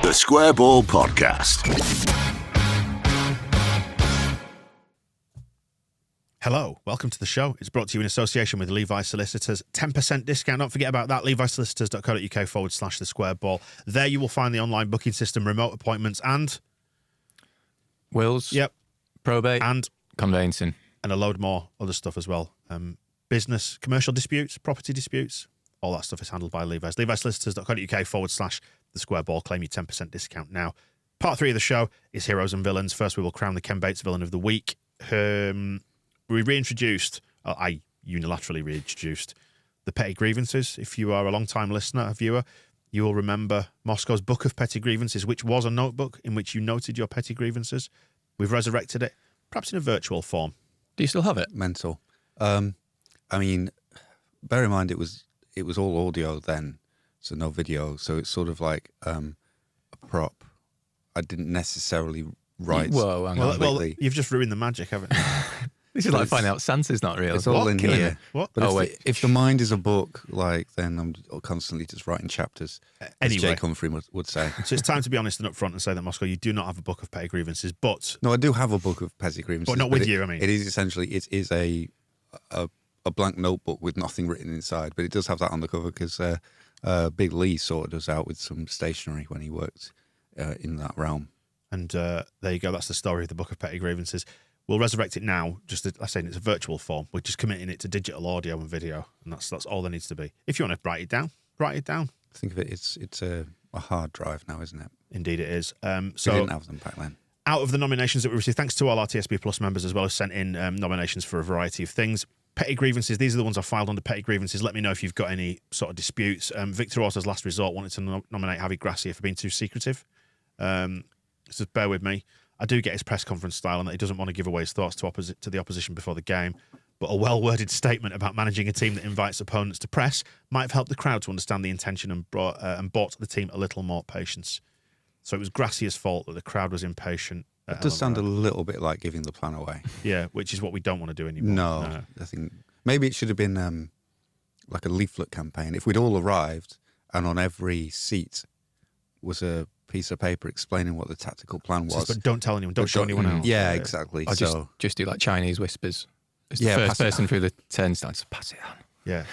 The Square Ball Podcast. Hello, welcome to the show. It's brought to you in association with Levi Solicitors. 10% discount. Don't forget about that. levisolicitors.co.uk/the square ball. There you will find the online booking system, remote appointments, and wills, yep, probate, and conveyancing, and a load more other stuff as well. Business, commercial disputes, property disputes, all that stuff is handled by Levi's. levisolicitors.co.uk/the square ball. Claim your 10% discount now. Part 3 of the show is Heroes and Villains. First, we will crown the Ken Bates Villain of the Week. We reintroduced, I unilaterally reintroduced the Petty Grievances. If you are a long-time listener, a viewer, you will remember Moscow's Book of Petty Grievances, which was a notebook in which you noted your petty grievances. We've resurrected it, perhaps in a virtual form. Do you still have it? Mental. I mean, bear in mind it was all audio then, so no video. So it's sort of like a prop. I didn't necessarily write. Whoa, hang on. Well, you've just ruined the magic, haven't you? This is like finding out Santa's not real. It's all in here. What? But if the mind is a book, then I'm constantly just writing chapters, as Jake Humphrey would say. So it's time to be honest and upfront and say that, Moscow, you do not have a book of petty grievances, but... No, I do have a book of petty grievances. But not with you, I mean. It is essentially, it is a blank notebook with nothing written inside, but it does have that on the cover because Big Lee sorted us out with some stationery when he worked in that realm. And there you go, that's the story of the Book of Petty Grievances. We'll resurrect it now, just as I say, it's a virtual form. We're just committing it to digital audio and video, and that's all there needs to be. If you want to write it down. Think of it, it's a hard drive now, isn't it? Indeed it is. So we didn't have them back then. Out of the nominations that we received, thanks to all our TSB Plus members as well, who sent in nominations for a variety of things. Petty grievances, these are the ones I filed under petty grievances. Let me know if you've got any sort of disputes. Victor Orta's last resort wanted to nominate Javi Gracia for being too secretive. So bear with me. I do get his press conference style and that he doesn't want to give away his thoughts to the opposition before the game. But a well-worded statement about managing a team that invites opponents to press might have helped the crowd to understand the intention and bought the team a little more patience. So it was Gracia's fault that the crowd was impatient. It does sound a little bit like giving the plan away. Yeah, which is what we don't want to do anymore. No. I think maybe it should have been like a leaflet campaign. If we'd all arrived and on every seat was a piece of paper explaining what the tactical plan was. But don't tell anyone. Don't show anyone else. Yeah, exactly. Or just do like Chinese whispers. It's the first person through the turnstile. Just pass it on. Yeah.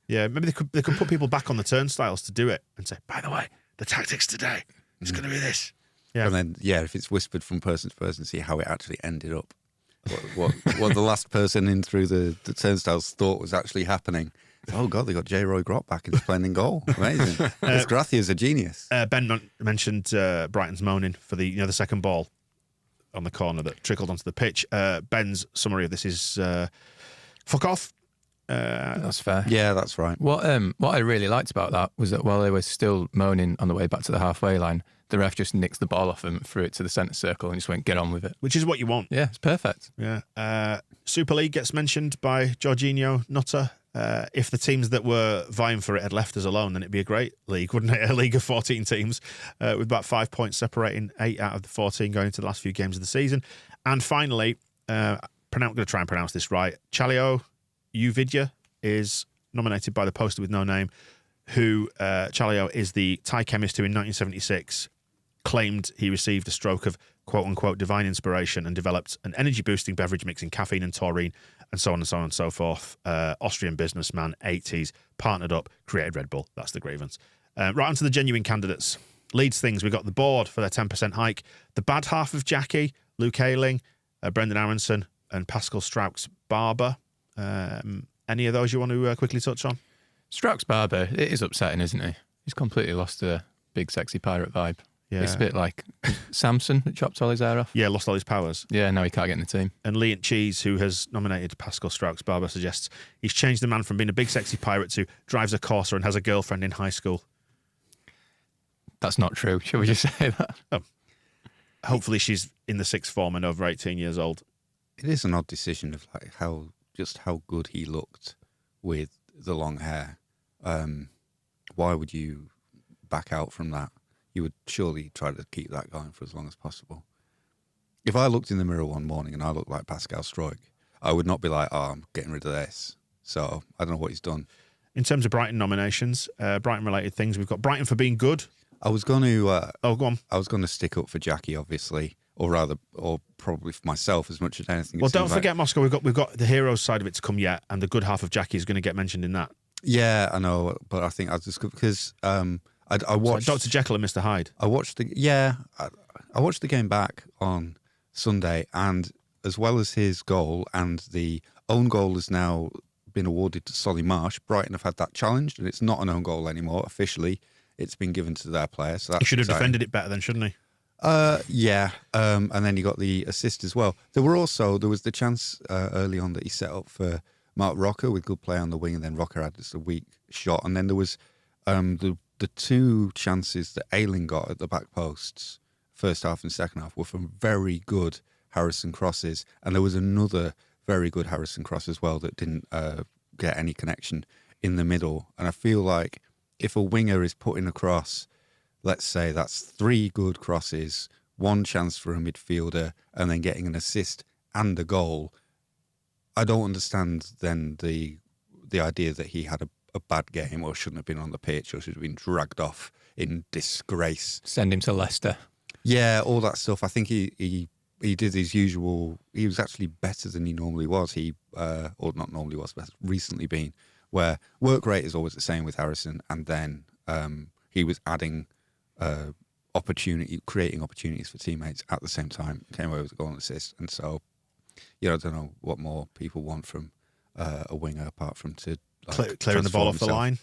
Yeah, maybe they could put people back on the turnstiles to do it and say, by the way, the tactics today is going to be this. Yeah. And then, if it's whispered from person to person, see how it actually ended up. What the last person in through the turnstiles thought was actually happening. Oh, God, they got J. Roy Grott back and he's playing in goal. Amazing. This Gracia's a genius. Ben mentioned Brighton's moaning for the second ball on the corner that trickled onto the pitch. Ben's summary of this is fuck off. That's fair. Yeah, that's right. What I really liked about that was that while they were still moaning on the way back to the halfway line, the ref just nicked the ball off them, threw it to the centre circle and just went, get on with it. Which is what you want. Yeah, it's perfect. Yeah. Super League gets mentioned by Jorginho Nutter. If the teams that were vying for it had left us alone, then it'd be a great league, wouldn't it? A league of 14 teams with about 5 points separating 8 out of the 14 going into the last few games of the season. And finally, I'm going to try and pronounce this right, Chalio Uvidya is nominated by the poster with no name, who Chalio is the Thai chemist who in 1976 claimed he received a stroke of quote-unquote divine inspiration and developed an energy-boosting beverage mixing caffeine and taurine and so on and so on and so forth. Austrian businessman, 80s, partnered up, created Red Bull. That's the grievance. Right on to the genuine candidates. Leeds things, we got the board for their 10% hike. The bad half of Jackie, Luke Ayling, Brendan Aronson and Pascal Strauchs-Barber. Any of those you want to quickly touch on? Strauchs-Barber, it is upsetting, isn't he? He's completely lost the big sexy pirate vibe. Yeah. It's a bit like Samson that chopped all his hair off. Yeah, lost all his powers. Yeah, now he can't get in the team. And Leant Cheese, who has nominated Pascal Strauchs-Barber, suggests he's changed the man from being a big sexy pirate to drives a Corsa and has a girlfriend in high school. That's not true. Shall we just say that? Oh. Hopefully she's in the sixth form and over 18 years old. It is an odd decision of like how good he looked with the long hair. Why would you back out from that? You would surely try to keep that going for as long as possible. If I looked in the mirror one morning and I looked like Pascal Stroik, I would not be like, I'm getting rid of this. So I don't know what he's done. In terms of Brighton nominations, Brighton-related things, we've got Brighton for being good. I was going to. Go on. I was going to stick up for Jackie, obviously, or probably for myself as much as anything. Well, don't forget, Moscow. We've got the heroes side of it to come yet, and the good half of Jackie is going to get mentioned in that. Yeah, I know, but I think I just because I watched Dr. Jekyll and Mr. Hyde. I watched the game back on Sunday, and as well as his goal and the own goal has now been awarded to Solly Marsh. Brighton have had that challenged, and it's not an own goal anymore officially. It's been given to their player. So that's He should have exciting. defended it better then, shouldn't he? Yeah. And then you got the assist as well. There was the chance early on that he set up for Mark Rocker with good play on the wing, and then Rocker had just a weak shot. And then there was the two chances that Ayling got at the back posts, first half and second half, were from very good Harrison crosses. And there was another very good Harrison cross as well that didn't get any connection in the middle. And I feel like if a winger is putting across, let's say that's 3 good crosses, 1 chance for a midfielder, and then getting an assist and a goal, I don't understand then the idea that he had a bad game or shouldn't have been on the pitch or should have been dragged off in disgrace. Send him to Leicester. Yeah, all that stuff. I think he did his usual. He was actually better than he normally was. Or not normally was, but has recently been, where work rate is always the same with Harrison, and then he was adding creating opportunities for teammates at the same time. Came away with a goal and assist, and so I don't know what more people want from a winger apart from to Clearing the ball off the line.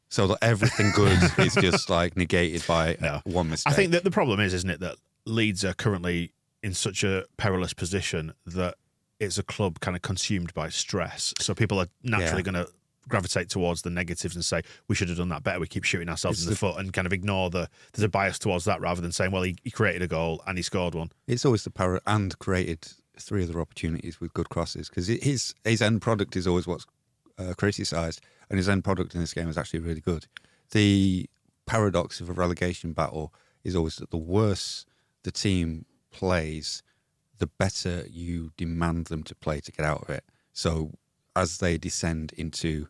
So that everything good is just negated by one mistake. I think that the problem is, isn't it, that Leeds are currently in such a perilous position that it's a club kind of consumed by stress. So people are naturally going to gravitate towards the negatives and say, we should have done that better. We keep shooting ourselves in the foot and kind of ignore there's a bias towards that rather than saying, well, he created a goal and he scored one. It's always the power and created 3 other opportunities with good crosses, because his end product is always what's criticised, and his end product in this game is actually really good. The paradox of a relegation battle is always that the worse the team plays, the better you demand them to play to get out of it. So as they descend into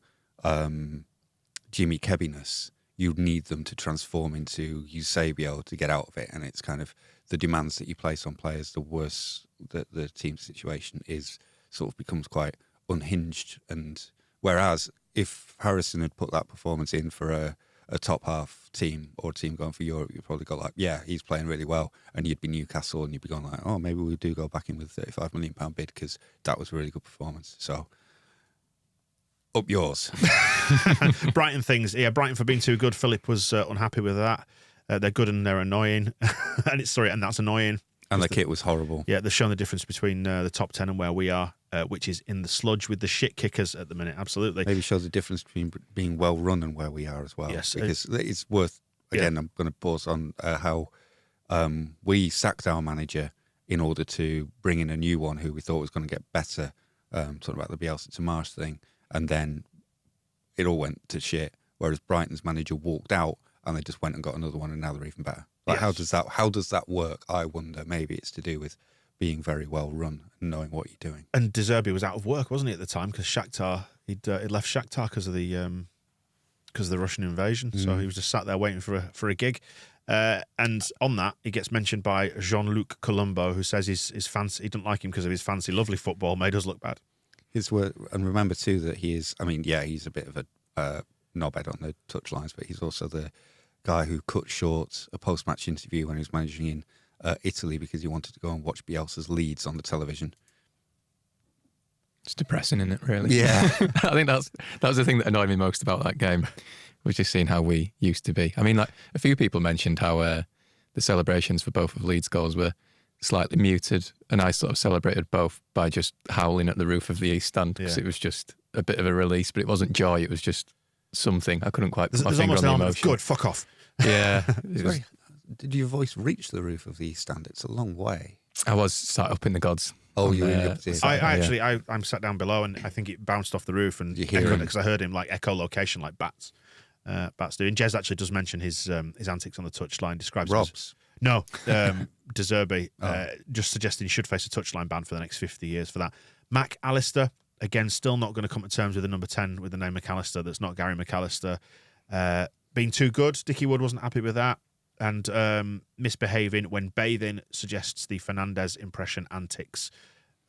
Jimmy Kebbiness, you need them to transform into Eusebio to get out of it. And it's kind of the demands that you place on players, the worse that the team's situation is, sort of becomes quite unhinged. And whereas if Harrison had put that performance in for a top half team or a team going for Europe, you'd probably go he's playing really well, and you'd be Newcastle and you'd be going oh, maybe we do go back in with a £35 million bid because that was a really good performance. So up yours. Brighton things. Yeah, Brighton for being too good. Philip was unhappy with that. They're good and they're annoying. and that's annoying. And the kit was horrible. Yeah, they've shown the difference between the top 10 and where we are, which is in the sludge with the shit kickers at the minute. Absolutely. Maybe shows the difference between being well run and where we are as well. Yes. Because it's worth, again, I'm going to pause on how we sacked our manager in order to bring in a new one who we thought was going to get better, talking about the Bielsa to Marsh thing, and then it all went to shit, whereas Brighton's manager walked out and they just went and got another one and now they're even better. Like, yes. How does that work? I wonder. Maybe it's to do with being very well run and knowing what you're doing. And De Zerbi was out of work, wasn't he, at the time? Because Shakhtar, he'd left Shakhtar because of the Russian invasion. So he was just sat there waiting for a gig. And on that, he gets mentioned by Jean-Luc Colombo, who says his fancy, he didn't like him because of his fancy, lovely football made us look bad. His word, and remember too that he is. I mean, he's a bit of a knobhead on the touchlines, but he's also the guy who cut short a post-match interview when he was managing in Italy because he wanted to go and watch Bielsa's Leeds on the television. It's depressing, isn't it, really? Yeah. I think that was the thing that annoyed me most about that game, was just seeing how we used to be. I mean, like, a few people mentioned how the celebrations for both of Leeds' goals were slightly muted, and I sort of celebrated both by just howling at the roof of the East Stand because it was just a bit of a release, but it wasn't joy, it was just something. I couldn't quite put my finger on the emotion. Good, fuck off. Yeah. Did your voice reach the roof of the East Stand? It's a long way. I was sat up in the gods. Oh, you really did. I'm sat down below, and I think it bounced off the roof and echoed because I heard him like echo location like bats do. And Jez actually does mention his antics on the touchline. Describes Rob's. No, De Zerbi, just suggesting he should face a touchline ban for the next 50 years for that. Mac Allister, again, still not going to come to terms with the number 10 with the name McAllister. That's not Gary McAllister. being too good. Dickie Wood wasn't happy with that. And misbehaving when bathing suggests the Fernandez impression antics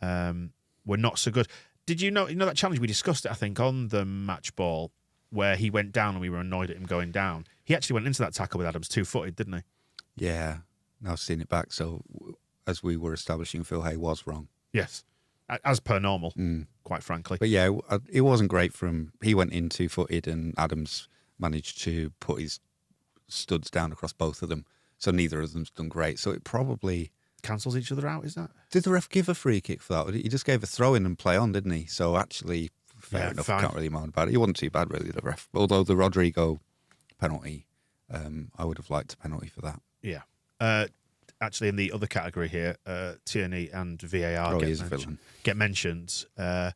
were not so good. Did you know that challenge? We discussed it, I think, on the match ball where he went down and we were annoyed at him going down. He actually went into that tackle with Adams 2-footed, didn't he? Yeah. Now I've seen it back. So as we were establishing, Phil Hay was wrong. Yes. As per normal, quite frankly. But yeah, it wasn't great for him. He went in 2-footed and Adams managed to put his studs down across both of them. So neither of them's done great. So it probably cancels each other out, is that? Did the ref give a free kick for that? He just gave a throw in and play on, didn't he? So actually, fair enough. I can't really moan about it. He wasn't too bad, really, the ref. Although the Rodrigo penalty, I would have liked a penalty for that. Yeah. Actually, in the other category here, Tierney and VAR get mentioned. Matt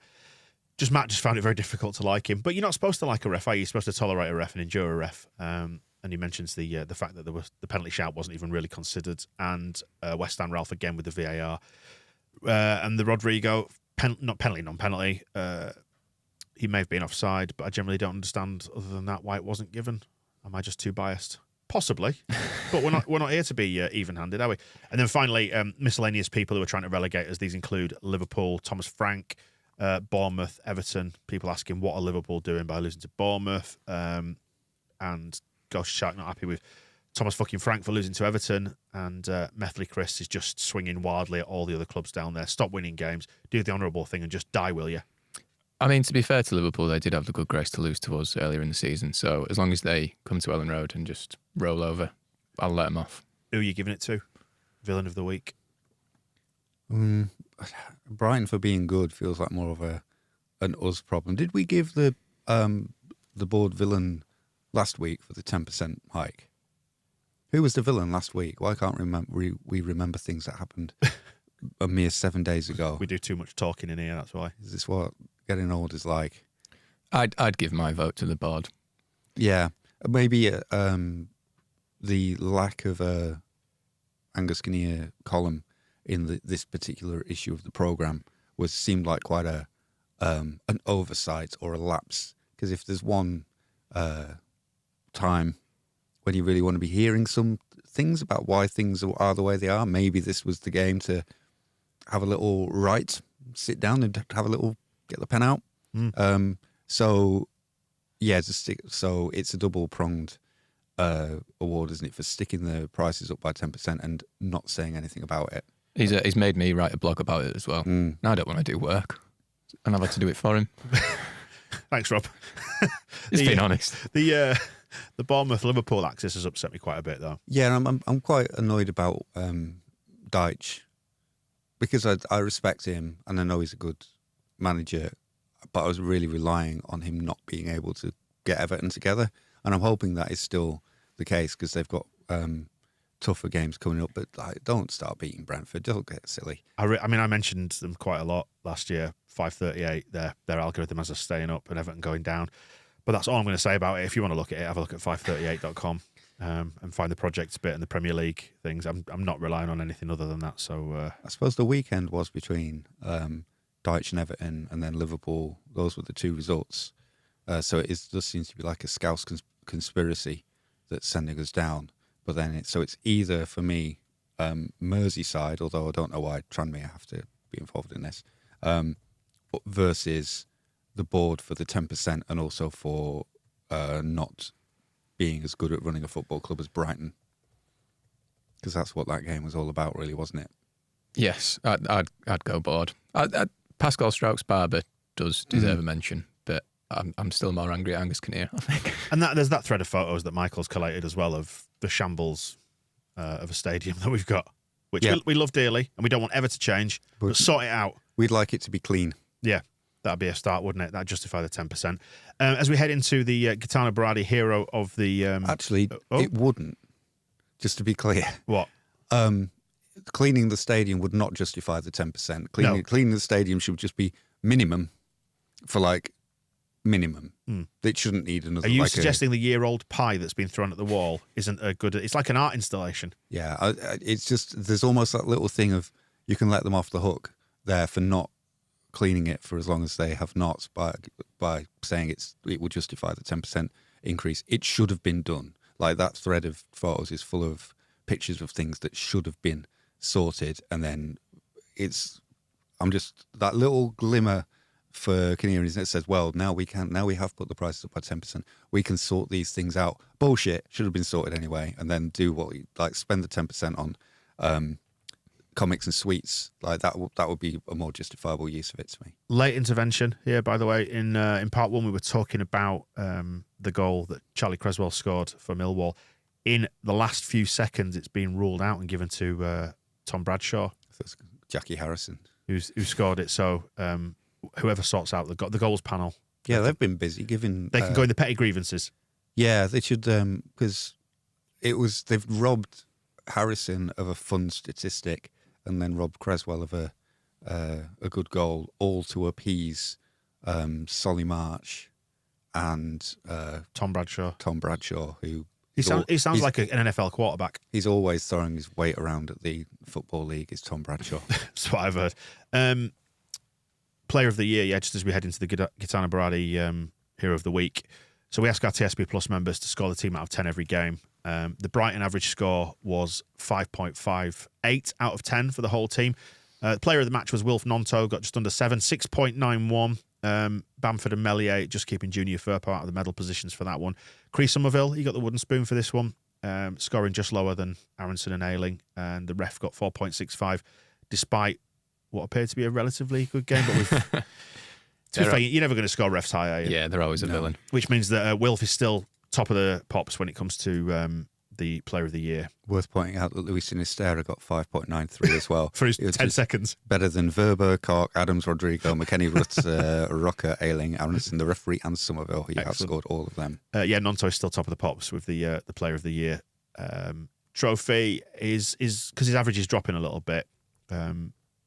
just found it very difficult to like him. But you're not supposed to like a ref, are you? You're supposed to tolerate a ref and endure a ref. And he mentions the fact that the penalty shout wasn't even really considered, and West Ham Ralph again with the VAR, and the Rodrigo not penalty, non-penalty. He may have been offside, but I generally don't understand other than that why it wasn't given. Am I just too biased? Possibly, but we're not here to be even-handed, are we? And then finally, miscellaneous people who are trying to relegate us. These include Liverpool, Thomas Frank, Bournemouth, Everton. People asking what are Liverpool doing by losing to Bournemouth, and Ghost Shark not happy with Thomas fucking Frank for losing to Everton, and Methley Chris is just swinging wildly at all the other clubs down there. Stop winning games, do the honourable thing and just die, will you? I mean, to be fair to Liverpool, they did have the good grace to lose to us earlier in the season, so as long as they come to Ellen Road and just roll over, I'll let them off. Who are you giving it to? Villain of the week? Brighton for being good feels like more of an us problem. Did we give the board villain last week for the 10% hike? Who was the villain last week? Why can't we remember things that happened a mere 7 days ago? We do too much talking in here, that's why. Is this what getting old is like? I'd give my vote to the board. Yeah, maybe the lack of a Angus Kinnear column in this particular issue of the programme seemed like quite an oversight or a lapse. Because if there's one time when you really want to be hearing some things about why things are the way they are, maybe this was the game to have a little sit down and have a little, get the pen out. So yeah, so it's a double-pronged award, isn't it, for sticking the prices up by 10% and not saying anything about it. He's made me write a blog about it as well. Now I don't want to do work, and I've had to do it for him. Thanks, Rob. He's being honest. The Bournemouth Liverpool axis has upset me quite a bit, though. Yeah, and I'm quite annoyed about Deitch, because I respect him and I know he's a good manager, but I was really relying on him not being able to get Everton together, and I'm hoping that is still the case because they've got tougher games coming up. But don't start beating Brentford. Don't get silly. I mean, I mentioned them quite a lot last year. 538, their algorithm has us staying up and Everton going down. But that's all I'm going to say about it. If you want to look at it, have a look at 538.com and find the projects bit and the Premier League things. I'm not relying on anything other than that. So I suppose the weekend was between Deitch and Everton, and then Liverpool. Those were the two results. So it does seem to be like a Scouse conspiracy that's sending us down. But then it's either for me Merseyside, although I don't know why Tranmere have to be involved in this, versus the board for the 10% and also for not being as good at running a football club as Brighton, because that's what that game was all about, really, wasn't it? Yes, I'd go board. Pascal Strauchs-Barber does deserve a mention, but I'm still more angry at Angus Kinnear, I think. And there's that thread of photos that Michael's collated as well of the shambles of a stadium that we've got, which we love dearly and we don't want ever to change, but sort it out. We'd like it to be clean. Yeah, that'd be a start, wouldn't it? That'd justify the 10%. As we head into the Gitana Baradi hero of the... Actually, it wouldn't, just to be clear. What? Cleaning the stadium would not justify the 10%. Cleaning the stadium should just be minimum for minimum. It shouldn't need another... Are you suggesting the year-old pie that's been thrown at the wall isn't a good... It's like an art installation. Yeah, it's just... There's almost that little thing of you can let them off the hook there for not cleaning it for as long as they have not by saying it will justify the 10%. increase. It should have been done. Like, that thread of photos is full of pictures of things that should have been sorted, and then I'm just that little glimmer for Canarians that says, well, now we have put the prices up by 10%. We can sort these things out. Bullshit. Should have been sorted anyway, and then do what spend the 10% on comics and sweets. Like, that would be a more justifiable use of it to me. Late intervention here, by the way. In part one, we were talking about the goal that Charlie Creswell scored for Millwall. In the last few seconds, it's been ruled out and given to Tom Bradshaw. That's Jackie Harrison. Who scored it. So whoever sorts out the goals panel. Yeah, they've been busy giving... They can go in the petty grievances. Yeah, they should, because they've robbed Harrison of a fun statistic and then robbed Creswell of a good goal, all to appease Solly March and Tom Bradshaw, who... He sounds like an NFL quarterback. He's always throwing his weight around at the Football League, is Tom Bradshaw. That's what I've heard. Player of the year, just as we head into the Gitana Baradi Hero of the Week. So we ask our TSB Plus members to score the team out of 10 every game. The Brighton average score was 5.58 out of 10 for the whole team. The player of the match was Wilf Nonto, got just under 7, 6.91. Bamford and Melier just keeping Junior Firpo out of the medal positions for that one. Cree Somerville, he got the wooden spoon for this one, scoring just lower than Aronson and Ayling, and the ref got 4.65, despite what appeared to be a relatively good game. But to be fair, you're never going to score refs high, are you? Yeah, they're always a villain. Which means that Wilf is still top of the pops when it comes to the player of the year. Worth pointing out that Luis Sinisterra got 5.93 as well. For his 10 seconds. Better than Verber, Cork, Adams, Rodrigo, McKennie, Rutz, Rocker, Ayling, Aronson, the referee, and Somerville. He outscored all of them. Nonto is still top of the pops with the player of the year trophy. Is because his average is dropping a little bit.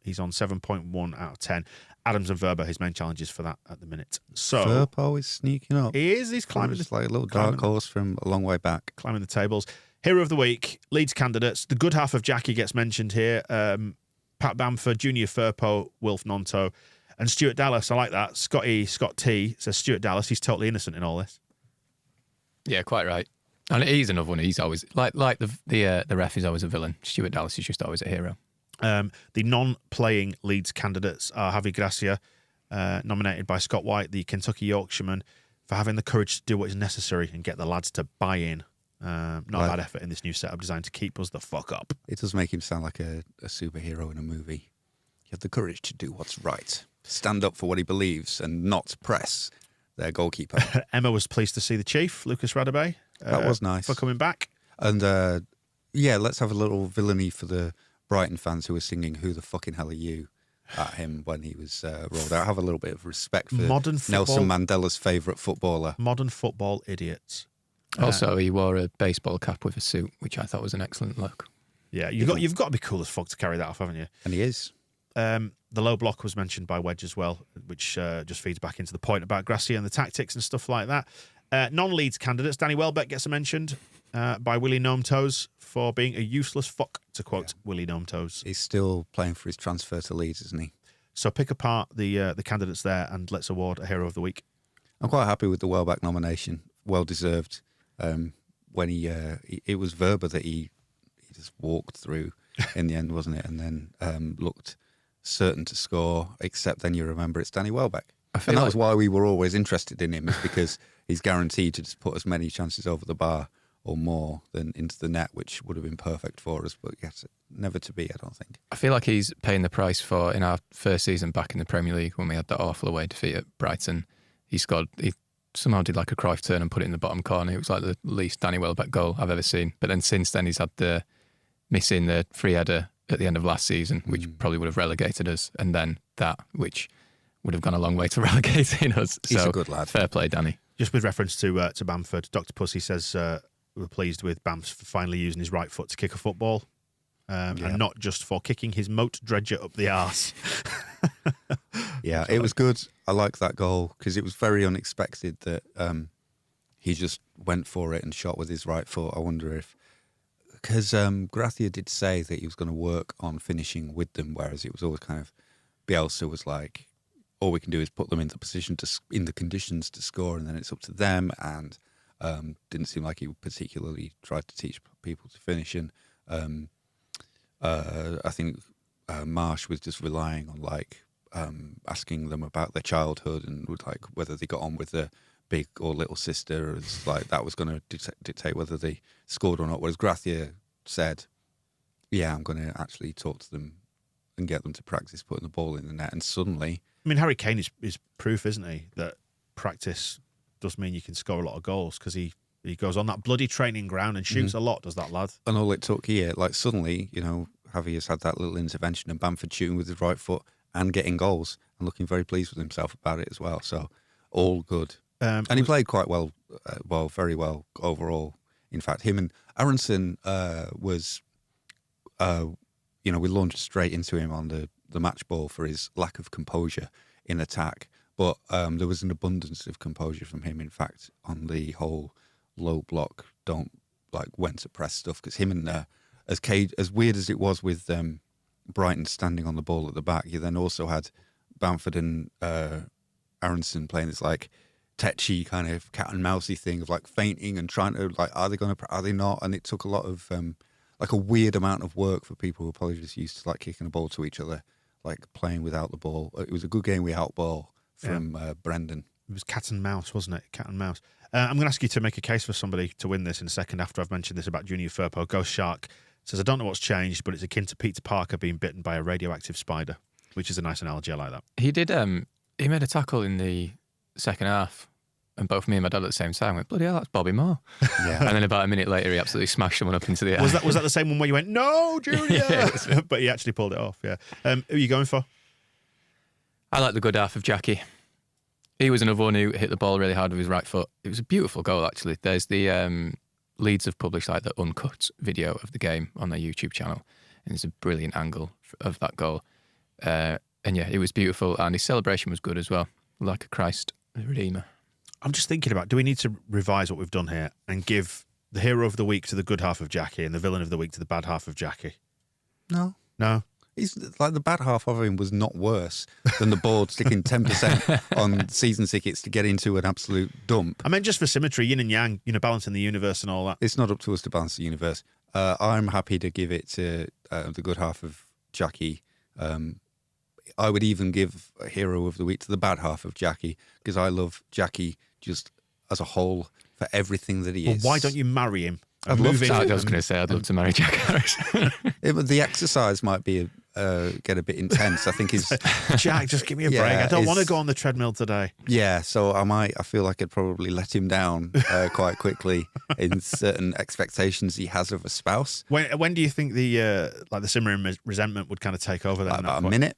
He's on 7.1 out of 10. Adams and Verber, his main challenges for that at the minute. So Verbo is sneaking up. He is. He's climbing. It's like a little dark horse from a long way back. Climbing the tables. Hero of the week, Leeds candidates. The good half of Jackie gets mentioned here. Pat Bamford, Junior Firpo, Wilf Nonto, and Stuart Dallas. I like that. Scott T says Stuart Dallas. He's totally innocent in all this. Yeah, quite right. And he's another one. He's always like the ref is always a villain. Stuart Dallas is just always a hero. The non-playing Leeds candidates are Javi Gracia, nominated by Scott White, the Kentucky Yorkshireman, for having the courage to do what is necessary and get the lads to buy in. Not a bad effort in this new setup designed to keep us the fuck up. It does make him sound like a superhero in a movie. He had the courage to do what's right, stand up for what he believes, and not press their goalkeeper. Emma was pleased to see the chief, Lucas Radebe. That was nice. For coming back. And let's have a little villainy for the Brighton fans who were singing "Who the fucking hell are you?" at him when he was rolled out. Have a little bit of respect for Nelson Mandela's favourite footballer. Modern football idiots. Also, he wore a baseball cap with a suit, which I thought was an excellent look. Yeah, you've got to be cool as fuck to carry that off, haven't you? And he is. The low block was mentioned by Wedge as well, which just feeds back into the point about Gracia and the tactics and stuff like that. Non-Leeds candidates, Danny Welbeck gets mentioned by Willie Gnome-Toes for being a useless fuck, to quote Willie Gnome-Toes. He's still playing for his transfer to Leeds, isn't he? So pick apart the candidates there and let's award a Hero of the Week. I'm quite happy with the Welbeck nomination. Well deserved. When it was Verber that he just walked through in the end, wasn't it? And then looked certain to score, except then you remember it's Danny Welbeck. And that was why we were always interested in him, is because he's guaranteed to just put as many chances over the bar or more than into the net, which would have been perfect for us, but yet never to be, I don't think. I feel like he's paying the price for, in our first season back in the Premier League when we had that awful away defeat at Brighton, he somehow did like a Cruyff turn and put it in the bottom corner. It was like the least Danny Welbeck goal I've ever seen. But then since then he's had the missing the free header at the end of last season, which probably would have relegated us, and then that, which would have gone a long way to relegating us. He's a good lad. Fair play, Danny. Just with reference to Bamford, Dr. Pussy says we're pleased with Bams for finally using his right foot to kick a football, and not just for kicking his moat dredger up the arse. Yeah, it was good. I like that goal because it was very unexpected that he just went for it and shot with his right foot. I wonder if... Because Gracia did say that he was going to work on finishing with them, whereas it was always kind of... Bielsa was like, all we can do is put them in the conditions to score, and then it's up to them. And Didn't seem like he particularly tried to teach people to finish. And I think Marsh was just relying on asking them about their childhood and whether they got on with their big or little sister. It's like that was going to dictate whether they scored or not. Whereas Gracia said, "Yeah, I'm going to actually talk to them and get them to practice putting the ball in the net." And suddenly, I mean, Harry Kane is proof, isn't he, that practice does mean you can score a lot of goals, because he goes on that bloody training ground and shoots a lot, does that lad? and all it took here, suddenly, Javier's had that little intervention and Bamford shooting with his right foot and getting goals and looking very pleased with himself about it as well. So all good. And he played quite well, very well overall. In fact, him and Aronson was, we launched straight into him on the match ball for his lack of composure in attack. But there was an abundance of composure from him, in fact, on the whole low block, when to press stuff. Because him and, as weird as it was with Brighton standing on the ball at the back, you then also had Bamford and Aronson playing this tetchy kind of cat and mousey thing of feinting and trying to are they not? And it took a lot of a weird amount of work for people who are probably just used to kicking a ball to each other, playing without the ball. It was a good game without ball from Brendan. It was cat and mouse, wasn't it? Cat and mouse. I'm going to ask you to make a case for somebody to win this in a second after I've mentioned this about Junior Firpo. Ghost Shark says, I don't know what's changed, but it's akin to Peter Parker being bitten by a radioactive spider, which is a nice analogy. I like that. He did. He made a tackle in the second half, and both me and my dad at the same time went, bloody hell, that's Bobby Moore. Yeah. And then about a minute later, he absolutely smashed someone up into the air. Was that the same one where you went, no, Junior? Yeah. But he actually pulled it off, yeah. Who are you going for? I like the good half of Jackie. He was another one who hit the ball really hard with his right foot. It was a beautiful goal, actually. There's the Leeds have published the uncut video of the game on their YouTube channel, and it's a brilliant angle of that goal. And yeah, it was beautiful, and his celebration was good as well, like a Christ Redeemer. I'm just thinking about, do we need to revise what we've done here and give the hero of the week to the good half of Jackie and the villain of the week to the bad half of Jackie? No. He's the bad half of him was not worse than the board sticking 10% on season tickets to get into an absolute dump. I mean, just for symmetry, yin and yang, balancing the universe and all that. It's not up to us to balance the universe. I'm happy to give it to the good half of Jackie. I would even give a hero of the week to the bad half of Jackie, because I love Jackie just as a whole for everything that he is. Why don't you marry him? I'd love to. I was going to say I'd love to marry Jack Harris. The exercise might be get a bit intense. I think is Jack, just give me a break. I don't want to go on the treadmill today. Yeah, so I feel like I'd probably let him down quite quickly in certain expectations he has of a spouse. When do you think the simmering resentment would kind of take over? Then about a minute.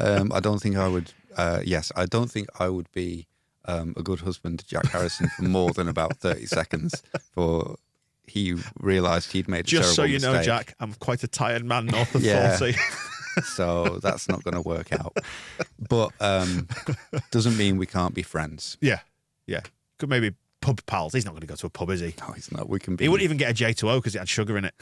I don't think I would. I don't think I would be a good husband to Jack Harrison for more than about 30 seconds before he realised he'd made a terrible mistake. Just so you know, Jack, I'm quite a tired man north of 40. So that's not going to work out. But doesn't mean we can't be friends. Yeah. Could maybe pub pals. He's not going to go to a pub, is he? No, he's not. We can be. He wouldn't even get a J2O because it had sugar in it.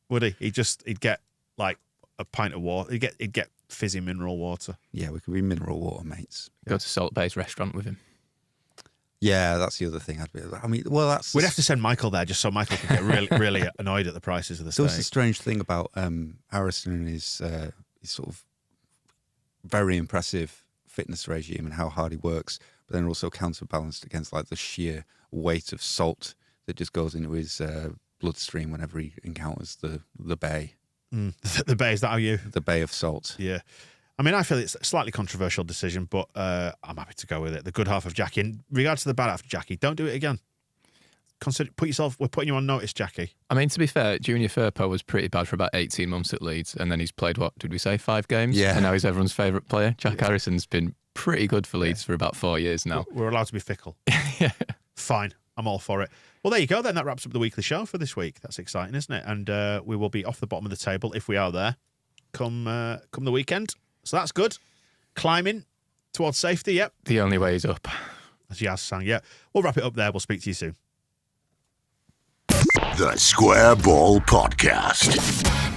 Would he? He'd get like a pint of water. He'd get fizzy mineral water. Yeah, we could be mineral water mates. Go to Salt Bay's restaurant with him. Yeah, that's the other thing. We'd have to send Michael there just so Michael could get really, really annoyed at the prices of the steak. That's the strange thing about Harrison and his sort of very impressive fitness regime and how hard he works, but then also counterbalanced against the sheer weight of salt that just goes into his bloodstream whenever he encounters the bay. The bay, is that how you? The bay of salt. Yeah. I mean, I feel it's a slightly controversial decision, but I'm happy to go with it. The good half of Jackie. In regards to the bad half of Jackie, don't do it again. We're putting you on notice, Jackie. I mean, to be fair, Junior Firpo was pretty bad for about 18 months at Leeds, and then he's played, what, did we say, 5 games? Yeah. And now he's everyone's favourite player. Jack Harrison's been pretty good for Leeds for about 4 years now. We're allowed to be fickle. Yeah. Fine. I'm all for it. Well, there you go then. That wraps up the weekly show for this week. That's exciting, isn't it? And we will be off the bottom of the table, if we are there, come the weekend. So that's good. Climbing towards safety, yep. The only way is up. As Yaz sang, yeah. We'll wrap it up there. We'll speak to you soon. The Square Ball Podcast.